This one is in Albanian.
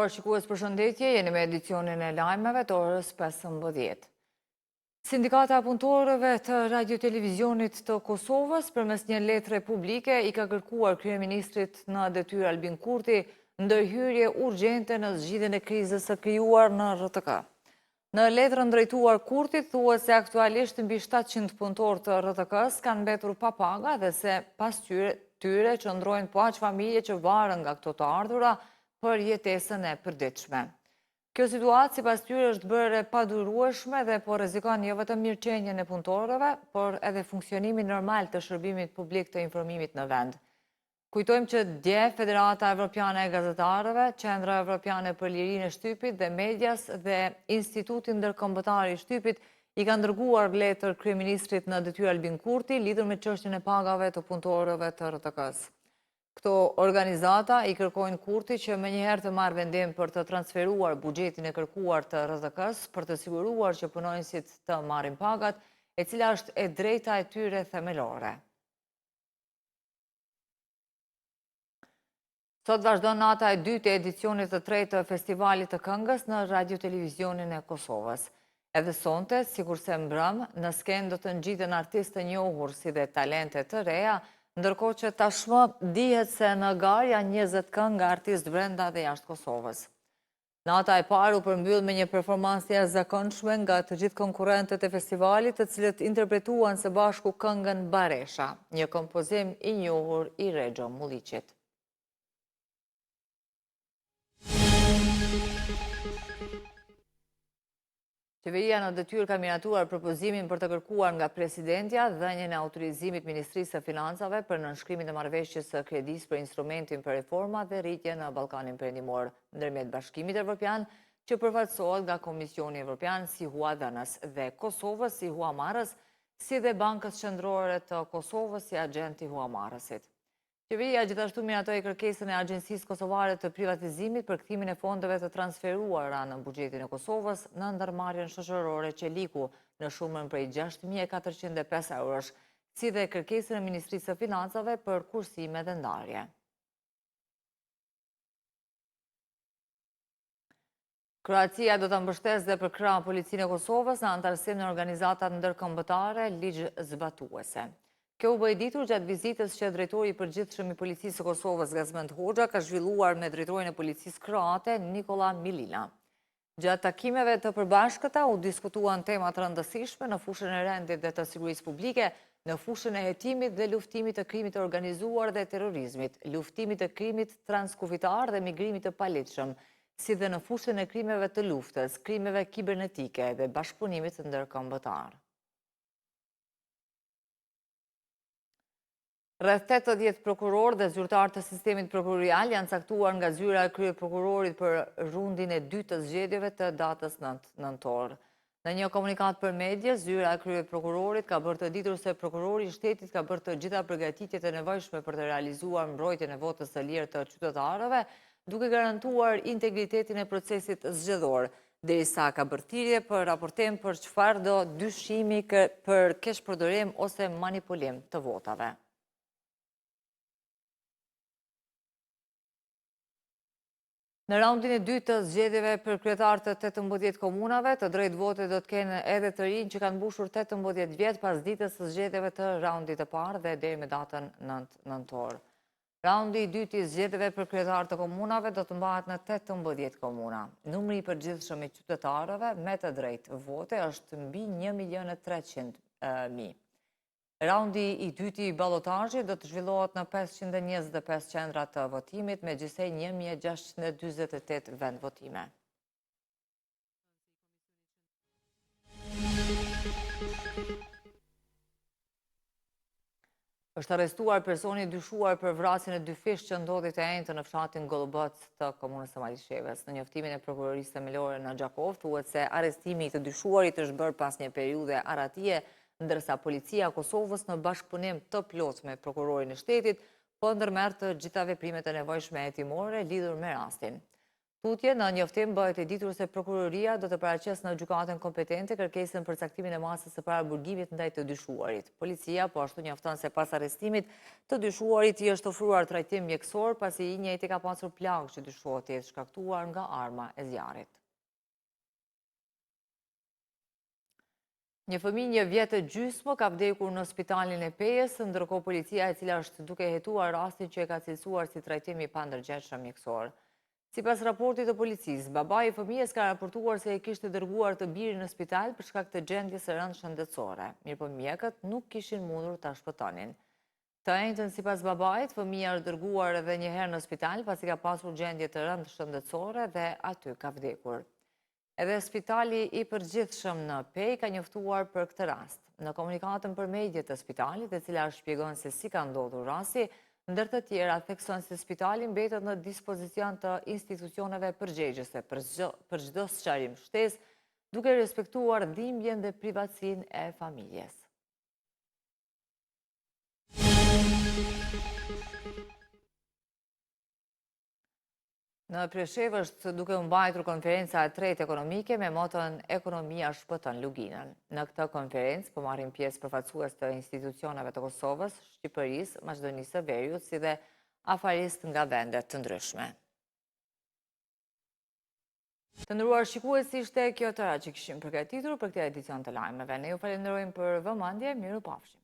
nderuar shikues, përshëndetje, jeni me edicionin e lajmeve të orës 15. Sindikata e punëtorëve të radio-televizionit të Kosovës përmes një letre publike i ka kërkuar kryeministrit në detyrë Albin Kurti ndërhyrje urgjente në zgjidhjen e krizës së krijuar në RTK. Në letrën drejtuar Kurtit thuhet se aktualisht mbi 700 punëtorë të RTK-s kanë mbetur pa paga dhe se pas tyre qëndrojnë po aq familje që varen nga këto të ardhura për jetesën e përditshme. Kjo situatë sipas tyre është bërë e padurueshme dhe po rrezikon jo vetëm mirëqenien e punëtorëve, por edhe funksionimin normal të shërbimit publik të informimit në vend. Kujtojmë që dje Federata Evropiane e Gazetarëve, Qendra Evropiane për Lirinë e Shtypit dhe Medias dhe Instituti Ndërkombëtar i Shtypit i kanë dërguar letër kryeministrit në detyrë Albin Kurti lidhur me çështjen e pagave të punëtorëve të RTK-s. Këto organizata i kërkojnë Kurti që menjëherë të marrë vendim për të transferuar buxhetin e kërkuar të RTK-s për të siguruar që punonësit të marrin pagat, e cila është e drejta e tyre themelore. Sot vazhdon nata e dytë e edicionit të tretë të festivalit të këngës në radio-televizionin e Kosovës. Edhe sonte, sikurse mbrëm, në skenë do të ngjiten artistë të njohur si dhe talente të reja, ndërkohë që tashmë dihet se në garë janë 20 këngë nga artistë brenda dhe jashtë Kosovës. Nata e parë u përmbyll me një performancë të jashtëzakonshme nga të gjithë konkurrentët e festivalit, të cilët interpretuan së bashku këngën Baresha, një kompozim i njohur i Rexho Mulliqit. Qeveria në detyrë ka miratuar propozimin për të kërkuar nga presidentja dhënien e autorizimit Ministrisë së Financave për nënshkrimin e marrëveshjes së kredisë për instrumentin për reforma dhe rritje në Ballkanin Perëndimor, ndërmjet Bashkimit Evropian, që përfaqësohet nga Komisioni Evropian si huadhënës dhe Kosovës si huamarrës, si dhe Bankës Qendrore të Kosovës si agent i huamarrësit. Qeveria gjithashtu miratoi kërkesën e Agjencisë Kosovare të Privatizimit për kthimin e fondeve të transferuara në buxhetin e Kosovës në ndërmarrjen shoqërore Qeliku në shumën prej 6.405 eurosh, si dhe kërkesën e Ministrisë së Financave për kursime dhe ndarje. Kroacia do të mbështesë dhe për krah policinë e Kosovës në anëtarësim në organizatat ndërkombëtare ligjzbatuese. Kjo u bë e ditur gjatë vizitës që drejtori i përgjithshëm i Policisë së Kosovës Gazmend Hoxha ka zhvilluar me drejtorin e policisë kroate Nikola Milina. Gjatë takimeve të përbashkëta u diskutuan tema të rëndësishme në fushën e rendit dhe të sigurisë publike, në fushën e hetimit dhe luftimit të krimit të organizuar dhe terrorizmit, luftimit të krimit transkufitar dhe migrimit të paligjshëm, si dhe në fushën e krimeve të luftës, krimeve kibernetike dhe bashkëpunimit ndërkombëtar. Rreth 80 prokurorë dhe zyrtarë të sistemit prokurorial janë caktuar nga zyra e kryeprokurorit për rundin e dytë të zgjedhjeve të datës 9 nëntor. Në një komunikat për medje, zyra e kryeprokurorit ka bërë të ditur se prokurori i shtetit ka bërë të gjitha përgatitjet e nevojshme për të realizuar mbrojtjen e votës së lirë të qytetarëve, duke garantuar integritetin e procesit zgjedhor, derisa ka bërë thirrje për raportim për çfarëdo dyshimi për keshpërdorim ose manipulim të votave. Në raundin e dytë të zgjedhjeve për kryetarë të 18 komunave, të drejtë vote do të kenë edhe të rinj që kanë mbushur 18 vjet pas ditës së zgjedhjeve të raundit të parë dhe deri me datën 9 nëntor. Raundi i dytë i zgjedhjeve për kryetarë të komunave do të mbahet në 18 komuna. Numri i përgjithshëm i qytetarëve me të drejtë vote është mbi 1.300.000. Raundi i dytë i ballotazhit do të zhvillohet në 525 qendra të votimit me gjithsej 1648 vendvotime. Është arrestuar personi dyshuar për vrasjen e dy fish që ndodhi të enjtë në fshatin Gollobac të komunës së Malishevës. Në njoftimin e prokurorisë themelore në Gjakov thuhet se arrestimi i të dyshuarit është bërë pas një periudhe aratie, ndërsa policia e Kosovës në bashkëpunim të plotë me prokurorin e shtetit po ndërmerr të gjitha veprimet e nevojshme hetimore lidhur me rastin. Tutje në njoftim bëhet e ditur se prokuroria do të paraqes në gjykatën kompetente kërkesën për caktimin e masës së paraburgimit ndaj të dyshuarit. Policia po ashtu njofton se pas arrestimit të dyshuarit i është ofruar trajtim mjekësor pasi i njëjti ka pasur plagë që dyshohet të jetë shkaktuar nga arma e zjarrit. Një fëmijë 1 vjet e gjysmë ka vdekur në spitalin e Pejës, ndërkohë policia e cila është duke hetuar rastin që e ka cilësuar si trajtim i pandërgjegjshëm mjekësor. Sipas raportit të policisë, babai i fëmijës ka raportuar se e kishte dërguar të birin në spital për shkak të gjendjes së rëndë shëndetësore. Mirëpo mjekët nuk kishin mundur ta shpëtonin. Të njëjtën sipas babait, fëmia është dërguar edhe një herë në spital pasi ka pasur gjendje të rëndë shëndetësore dhe aty ka vdekur. Edhe spitali i përgjithshëm në Pej ka njoftuar për këtë rast. Në komunikatën për mediat të spitalit, e cila shpjegon se si ka ndodhur rasti, ndër të tjera theksojnë se spitali mbetet në dispozicion të institucioneve përgjegjëse për çdo sqarim shtesë, duke respektuar dhimbjen dhe privatësinë e familjes. Në Preshevë është duke u mbajtur konferenca e tretë ekonomike me moton Ekonomia shpëton luginën. Në këtë konferencë po marrin pjesë përfaqësues të institucioneve të Kosovës, Shqipërisë, Maqedonisë së Veriut, si dhe afaristë nga vende të ndryshme. Të nderuar shikues, ishte kjo tëra që kishim përgatitur për këtë edicion të lajmeve. Ne ju falenderojmë për vëmendje, mirupafshim.